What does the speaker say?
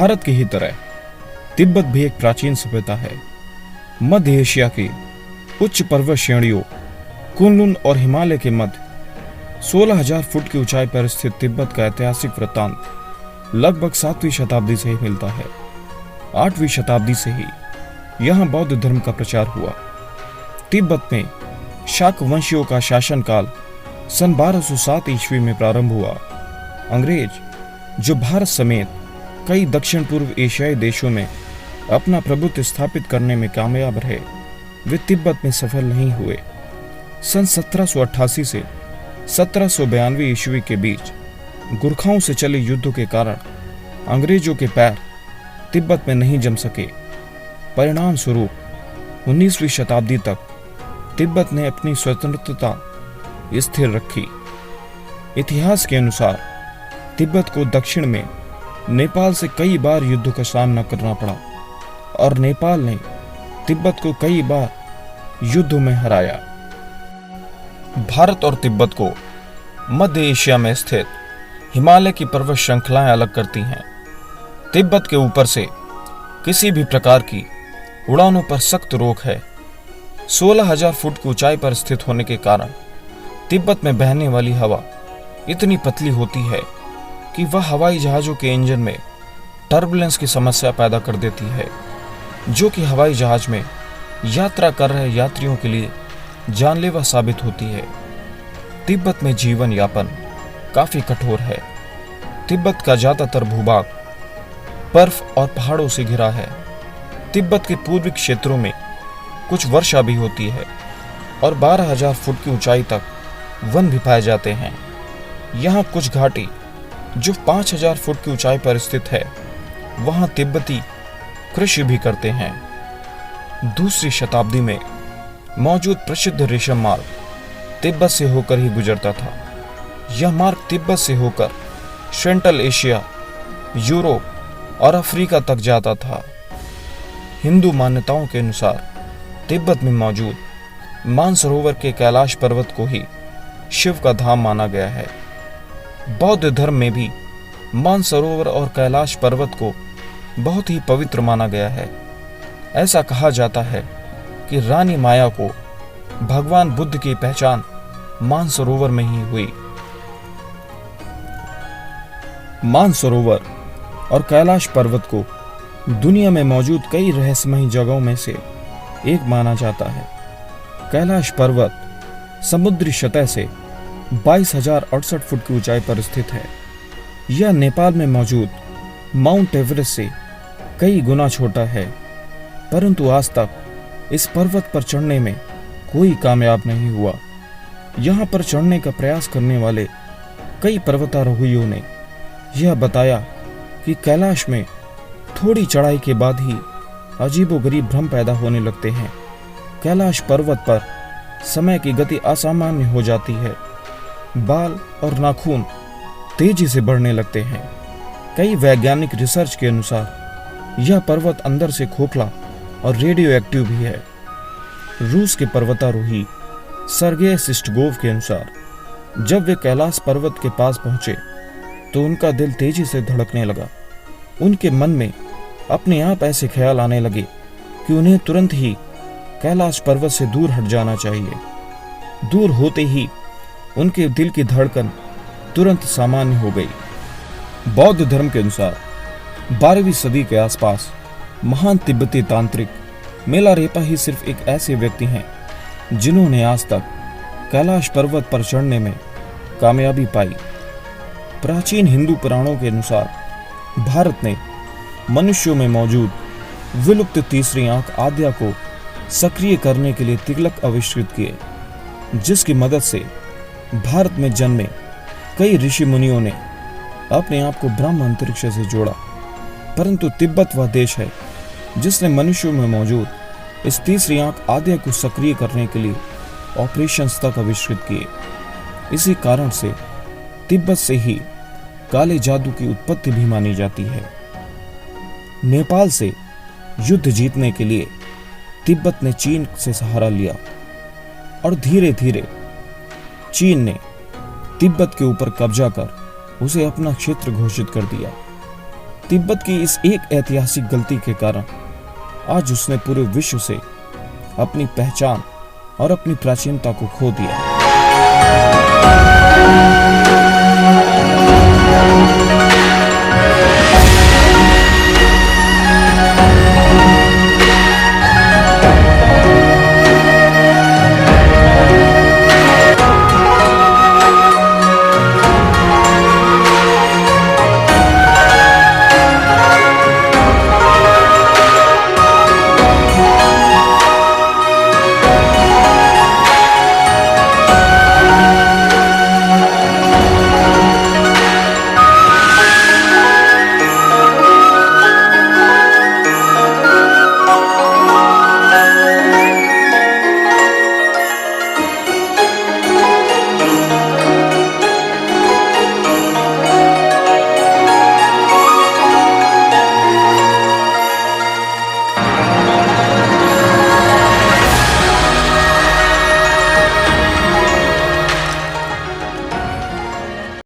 भारत की ही तरह तिब्बत भी एक प्राचीन सभ्यता है। मध्य एशिया की उच्च पर्वत श्रेणियों कुनलुन और हिमालय के मध्य 16,000 फुट की ऊंचाई पर स्थित तिब्बत का ऐतिहासिक वृत्तांत लगभग 7वीं शताब्दी से ही मिलता है। 8वीं शताब्दी से ही यहाँ बौद्ध धर्म का प्रचार हुआ। तिब्बत में शाक वंशियों का शासनकाल सन 1207 ईस्वी में प्रारंभ हुआ। अंग्रेज जो भारत समेत कई दक्षिण पूर्व एशियाई देशों में अपना प्रभुत्व स्थापित करने में कामयाब रहे, वे तिब्बत में सफल नहीं हुए। सन 1788 से 1792 ईस्वी के बीच गुरखाओं से चले युद्धों के कारण अंग्रेजों के पैर तिब्बत में नहीं जम सके। परिणाम स्वरूप 19वीं शताब्दी तक तिब्बत ने अपनी स्वतंत्रता स्थिर रखी। इतिहास के अनुसार तिब्बत को दक्षिण में नेपाल से कई बार युद्धों का सामना करना पड़ा और नेपाल ने तिब्बत को कई बार युद्धों में हराया। भारत और तिब्बत को मध्य एशिया में स्थित हिमालय की पर्वत श्रृंखलाएं अलग करती हैं। तिब्बत के ऊपर से किसी भी प्रकार की उड़ानों पर सख्त रोक है। 16,000 फुट की ऊंचाई पर स्थित होने के कारण तिब्बत में बहने वाली हवा इतनी पतली होती है कि वह हवाई जहाज़ों के इंजन में टर्बुलेंस की समस्या पैदा कर देती है, जो कि हवाई जहाज में यात्रा कर रहे यात्रियों के लिए जानलेवा साबित होती है। तिब्बत में जीवन यापन काफी कठोर है। तिब्बत का ज्यादातर भूभाग बर्फ और पहाड़ों से घिरा है। तिब्बत के पूर्वी क्षेत्रों में कुछ वर्षा भी होती है और 12,000 फुट की ऊंचाई तक वन भी पाए जाते हैं। यहाँ कुछ घाटी जो 5,000 फुट की ऊंचाई पर स्थित है, वहां तिब्बती कृषि भी करते हैं। दूसरी शताब्दी में मौजूद प्रसिद्ध रेशम मार्ग तिब्बत से होकर ही गुजरता था। यह मार्ग तिब्बत से होकर सेंट्रल एशिया, यूरोप और अफ्रीका तक जाता था। हिंदू मान्यताओं के अनुसार तिब्बत में मौजूद मानसरोवर के कैलाश पर्वत को ही शिव का धाम माना गया है। बौद्ध धर्म में भी मानसरोवर और कैलाश पर्वत को बहुत ही पवित्र माना गया है। ऐसा कहा जाता है कि रानी माया को भगवान बुद्ध की पहचान मानसरोवर में ही हुई। मानसरोवर और कैलाश पर्वत को दुनिया में मौजूद कई रहस्यमयी जगहों में से एक माना जाता है। कैलाश पर्वत समुद्री सतह से 22,068 फुट की ऊंचाई पर स्थित है। यह नेपाल में मौजूद माउंट एवरेस्ट से कई गुना छोटा है, परंतु आज तक इस पर्वत पर चढ़ने में कोई कामयाब नहीं हुआ। यहाँ पर चढ़ने का प्रयास करने वाले कई पर्वतारोहियों ने यह बताया कि कैलाश में थोड़ी चढ़ाई के बाद ही अजीबोगरीब भ्रम पैदा होने लगते हैं। कैलाश पर्वत पर समय की गति असामान्य हो जाती है। बाल और नाखून तेजी से बढ़ने लगते हैं। कई वैज्ञानिक रिसर्च के अनुसार यह पर्वत अंदर से खोखला और रेडियो एक्टिव भी है। रूस के पर्वतारोही सर्गेई सिस्टगोव के अनुसार जब वे कैलाश पर्वत के पास पहुंचे तो उनका दिल तेजी से धड़कने लगा। उनके मन में अपने आप ऐसे ख्याल आने लगे कि उन्हें तुरंत ही कैलाश पर्वत से दूर हट जाना चाहिए। दूर होते ही उनके दिल की धड़कन तुरंत सामान्य हो गई। बौद्ध धर्म के अनुसार 12वीं सदी के आसपास महान तिब्बती तांत्रिक मेलारेपा ही सिर्फ एक ऐसे व्यक्ति हैं जिन्होंने आज तक कैलाश पर्वत पर चढ़ने में कामयाबी पाई। प्राचीन हिंदू पुराणों के अनुसार भारत ने मनुष्यों में मौजूद विलुप्त तीसरी आंख आद्या को सक्रिय करने के लिए तिलक आविष्कृत किए, जिसकी मदद से भारत में जन्मे कई ऋषि मुनियों ने अपने आप को ब्रह्म अंतरिक्ष से जोड़ा। परंतु तिब्बत वह देश है जिसने मनुष्यों में मौजूद इस तीसरी आंख आद्या को सक्रिय करने के लिए ऑपरेशंस तक आविष्कृत किए। इसी कारण से तिब्बत से ही काले जादू की उत्पत्ति भी मानी जाती है। नेपाल से युद्ध जीतने के लिए तिब्बत ने चीन से सहारा लिया और धीरे धीरे चीन ने तिब्बत के ऊपर कब्जा कर उसे अपना क्षेत्र घोषित कर दिया। तिब्बत की इस एक ऐतिहासिक गलती के कारण आज उसने पूरे विश्व से अपनी पहचान और अपनी प्राचीनता को खो दिया।